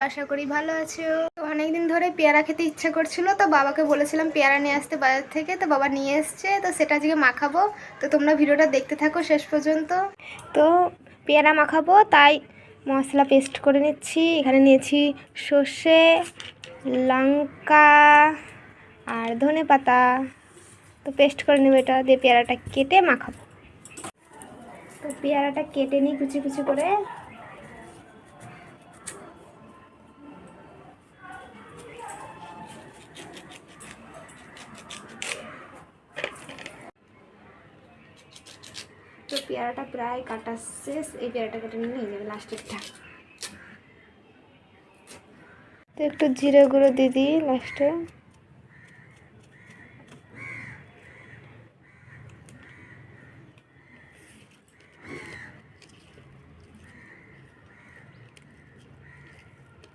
আশা করি ভালো আছো। তো অনেকদিন ধরে পেয়ারা খেতে ইচ্ছা করছিল, তো বাবাকে বলেছিলাম পেয়ারা নিয়ে আসতে বাজার থেকে, তো বাবা নিয়ে এসছে, তো সেটা আজকে মাখাবো। তো তোমরা ভিডিওটা দেখতে থাকো শেষ পর্যন্ত। তো পেয়ারা মাখাবো তাই মশলা পেস্ট করে নিচ্ছি। এখানে নিয়েছি সর্ষে, লঙ্কা আর ধনে পাতা। তো পেস্ট করে নেবো, এটা দিয়ে পেয়ারাটা কেটে মাখাবো। তো পেয়ারাটা কেটে নিই কুচি কুচি করে। তো পেয়ারাটা প্রায় কাটা শেষ, এই পেয়ারাটা কেটে নিয়ে যাবে লাস্টেরটা। তো একটু জিরে গুঁড়ো দিয়ে দিই লাস্টে।